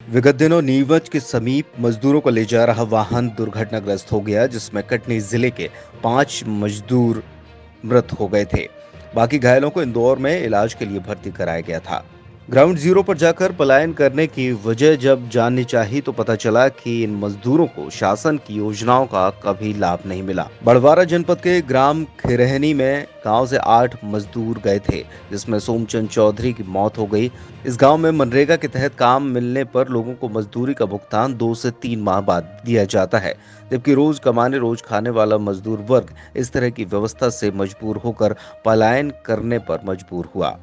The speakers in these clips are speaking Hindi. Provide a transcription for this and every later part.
विगत दिनों नीमच के समीप मजदूरों को ले जा रहा वाहन दुर्घटनाग्रस्त हो गया, जिसमें कटनी जिले के 5 मजदूर मृत हो गए थे। बाकी घायलों को इंदौर में इलाज के लिए भर्ती कराया गया था। ग्राउंड जीरो पर जाकर पलायन करने की वजह जब जाननी चाहिए तो पता चला कि इन मजदूरों को शासन की योजनाओं का कभी लाभ नहीं मिला। बड़वारा जनपद के ग्राम खिरहनी में गांव से 8 मजदूर गए थे, जिसमें सोमचंद चौधरी की मौत हो गई। इस गांव में मनरेगा के तहत काम मिलने पर लोगों को मजदूरी का भुगतान 2 से 3 माह बाद दिया जाता है, जबकि रोज कमाने रोज खाने वाला मजदूर वर्ग इस तरह की व्यवस्था से मजबूर होकर पलायन करने पर मजबूर हुआ।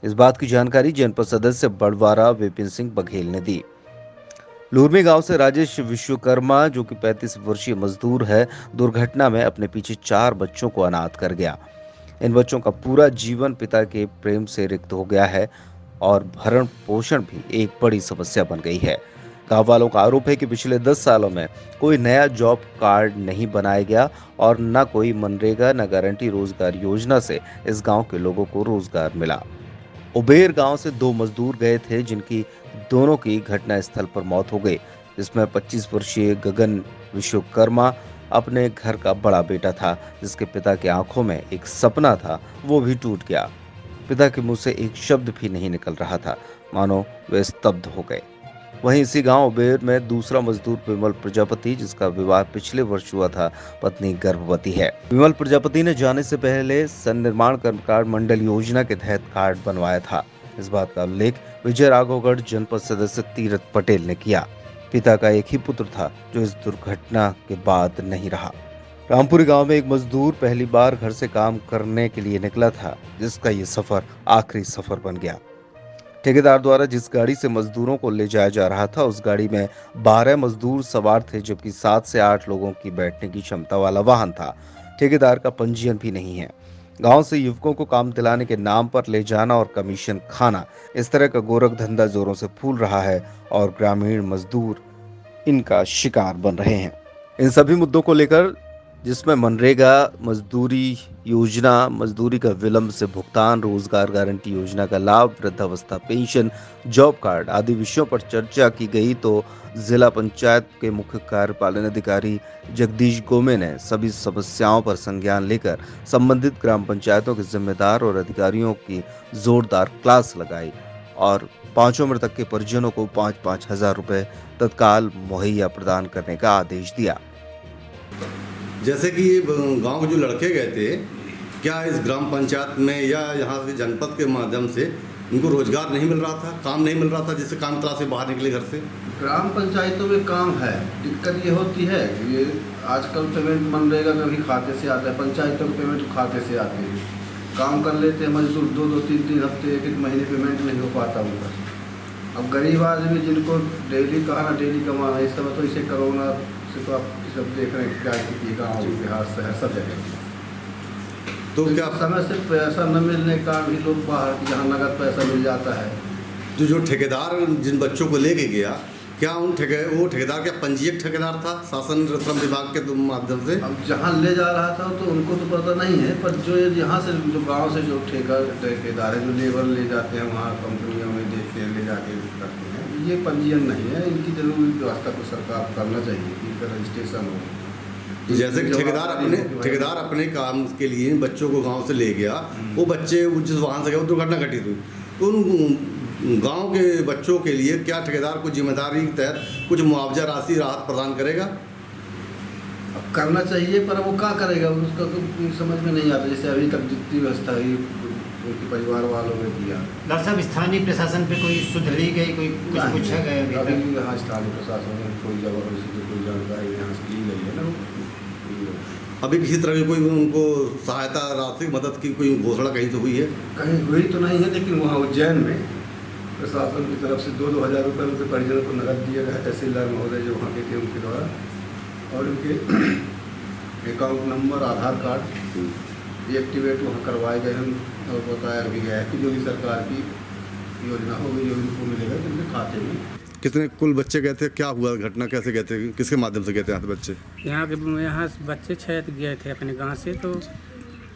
इस बात की जानकारी जनपद सदस्य बड़वारा विपिन सिंह बघेल ने दी। लूरमी गांव से राजेश विश्वकर्मा, जो कि 35 वर्षीय मजदूर है, दुर्घटना में अपने पीछे 4 बच्चों को अनाथ कर गया। इन बच्चों का पूरा जीवन पिता के प्रेम से रिक्त हो गया है और भरण पोषण भी एक बड़ी समस्या बन गई है। गांव वालों का आरोप है कि पिछले 10 सालों में कोई नया जॉब कार्ड नहीं बनाया गया और न कोई मनरेगा न गारंटी रोजगार योजना से इस गांव के लोगों को रोजगार मिला। उबेर गांव से 2 मजदूर गए थे, जिनकी दोनों की घटना स्थल पर मौत हो गई, जिसमें 25 वर्षीय गगन विश्वकर्मा अपने घर का बड़ा बेटा था, जिसके पिता की आंखों में एक सपना था, वो भी टूट गया। पिता के मुंह से एक शब्द भी नहीं निकल रहा था, मानो वे स्तब्ध हो गए। वहीं इसी गांव उबेर में दूसरा मजदूर विमल प्रजापति, जिसका विवाह पिछले वर्ष हुआ था, पत्नी गर्भवती है। विमल प्रजापति ने जाने से पहले सन्निर्माण कर्मकार मंडल योजना के तहत कार्ड बनवाया था। इस बात का उल्लेख विजय राघवगढ़ जनपद सदस्य तीरथ पटेल ने किया। पिता का एक ही पुत्र था, जो इस दुर्घटना के बाद नहीं रहा। रामपुरी गांव में एक मजदूर पहली बार घर से काम करने के लिए निकला था, जिसका ये सफर आखिरी सफर बन गया। ठेकेदार द्वारा जिस गाड़ी से मजदूरों को ले जाया जा रहा था, उस गाड़ी में 12 मजदूर सवार थे, जबकि 7 से 8 लोगों की बैठने की क्षमता वाला वाहन था। ठेकेदार का पंजीयन भी नहीं है। गांव से युवकों को काम दिलाने के नाम पर ले जाना और कमीशन खाना, इस तरह का गोरख धंधा जोरों से फूल रहा है और ग्रामीण मजदूर इनका शिकार बन रहे हैं। इन सभी मुद्दों को लेकर, जिसमें मनरेगा, मजदूरी योजना, मजदूरी का विलंब से भुगतान, रोजगार गारंटी योजना का लाभ, वृद्धावस्था पेंशन, जॉब कार्ड आदि विषयों पर चर्चा की गई, तो जिला पंचायत के मुख्य कार्यपालन अधिकारी जगदीश गोमे ने सभी समस्याओं पर संज्ञान लेकर संबंधित ग्राम पंचायतों के जिम्मेदार और अधिकारियों की जोरदार क्लास लगाई और 5 मृतक के परिजनों को 5-5 हजार रुपए तत्काल मुहैया प्रदान करने का आदेश दिया। जैसे कि ये गांव के जो लड़के गए थे, क्या इस ग्राम पंचायत में या यहाँ से जनपद के माध्यम से उनको रोजगार नहीं मिल रहा था, काम नहीं मिल रहा था, जिससे काम तलाश से बाहर निकले घर से? ग्राम पंचायतों में काम है। दिक्कत ये होती है कि ये आजकल पेमेंट मनरेगा का भी खाते से आता है, पंचायतों के पेमेंट खाते से आते हैं। काम कर लेते हैं मजदूर, 2-2, 3-3 हफ्ते, 1-1 महीने पेमेंट नहीं हो पाता उनका। अब गरीब आदमी जिनको डेली कहाँ डेली कमाना, इस समय तो इसे कोरोना से तो आप सब देख रहे हैं क्या स्थिति गाँव बिहार शहर सब जगह। तो क्या समय से पैसा न मिलने का भी लोग बाहर, जहाँ नगद पैसा मिल जाता है। जो ठेकेदार जिन बच्चों को लेके गया, क्या वो ठेकेदार क्या पंजीयक ठेकेदार था शासन श्रम विभाग के माध्यम से? अब जहाँ ले जा रहा था तो उनको तो पता नहीं है, पर जो यहाँ से जो गांव से जो ठेकेदार है, जो लेबर ले जाते हैं वहाँ कंपनियों में देखते हैं, ले जाके करते हैं, ये पंजीयन नहीं है। इनकी जरूरी व्यवस्था को सरकार करना चाहिए कि इनका रजिस्ट्रेशन हो। तो जैसे कि ठेकेदार अपने काम के लिए बच्चों को गांव से ले गया, वो बच्चे जिस वाहन से गए वो दुर्घटना घटित हुई, तो उन गांव के बच्चों के लिए क्या ठेकेदार को जिम्मेदारी के तहत कुछ मुआवजा राशि राहत प्रदान करेगा? अब करना चाहिए, पर वो क्या करेगा उसका तो समझ में नहीं आता। जैसे अभी तक जितनी व्यवस्था हुई उनके परिवार वालों ने दिया। डॉक्टर साहब, स्थानीय प्रशासन पे कोई सुधरी गई, कोई कुछ पूछा गया? अभी यहाँ स्थानीय प्रशासन ने कोई जबरदस्ती कोई जानकारी यहाँ से ली गई है ना। अभी किसी तरह की कोई उनको सहायता राशि मदद की कोई घोषणा कहीं से हुई है? कहीं हुई तो नहीं है, लेकिन वहाँ उज्जैन में प्रशासन की तरफ से 2-2 हज़ार रुपये उनके परिजनों को नकद दिए गए। तहसीलदार महोदय जो वहाँ के थे उनके द्वारा, और उनके अकाउंट नंबर, आधार कार्ड एक्टिवेट वहाँ करवाए गए हैं और बताया भी गया है कि जो भी सरकार की योजना होगी जो उनको मिलेगा तो उनके खाते में। कितने कुल बच्चे गए थे, क्या हुआ घटना, कैसे गए थे, किसके माध्यम से गए थे यहाँ से बच्चे? यहाँ बच्चे 6 गए थे अपने गांव से, तो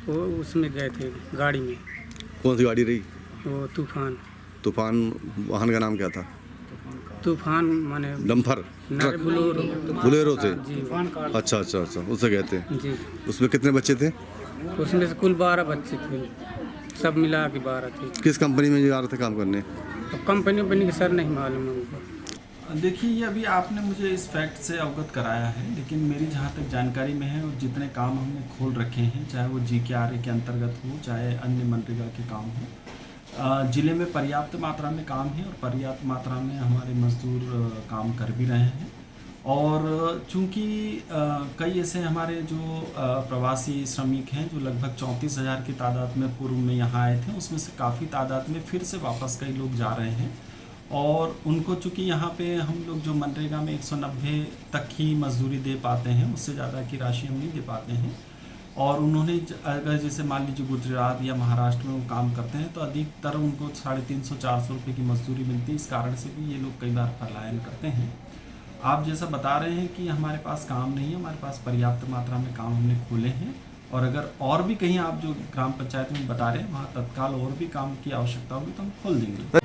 वो उसमें गए थे गाड़ी में। कौन सी गाड़ी रही? वो तूफान। तूफान वाहन का नाम क्या था? तूफान का तूफान माने डम्फर ट्रक बुलेरो से? जी अच्छा अच्छा अच्छा, उससे गए थे। जी। उसमें कितने बच्चे थे? उसमें से कुल 12 बच्चे थे, सब मिला के 12 थे। किस कंपनी में जा रहे थे काम करने? अब कंपनी के सर नहीं मालूम हमको। देखिए, ये अभी आपने मुझे इस फैक्ट से अवगत कराया है, लेकिन मेरी जहाँ तक जानकारी में है और जितने काम हमने खोल रखे हैं, चाहे वो GKRA के अंतर्गत हो, चाहे अन्य मनरेगा के काम हो, ज़िले में पर्याप्त मात्रा में काम है और पर्याप्त मात्रा में हमारे मजदूर काम कर भी रहे हैं। और चूँकि कई ऐसे हमारे जो प्रवासी श्रमिक हैं जो लगभग 34,000 की तादाद में पूर्व में यहाँ आए थे, उसमें से काफ़ी तादाद में फिर से वापस कई लोग जा रहे हैं और उनको चूँकि यहाँ पे हम लोग जो मनरेगा में 190 तक ही मजदूरी दे पाते हैं, उससे ज़्यादा की राशि हम नहीं दे पाते हैं। और उन्होंने अगर जैसे मान लीजिए गुजरात या महाराष्ट्र में वो काम करते हैं तो अधिकतर उनको 350-400 रुपये की मजदूरी मिलती है। इस कारण से भी ये लोग कई बार पलायन करते हैं। आप जैसा बता रहे हैं कि हमारे पास काम नहीं है, हमारे पास पर्याप्त मात्रा में काम हमने खोले हैं और अगर और भी कहीं आप जो ग्राम पंचायत में बता रहे हैं वहाँ तत्काल और भी काम की आवश्यकता होगी तो हम खोल देंगे।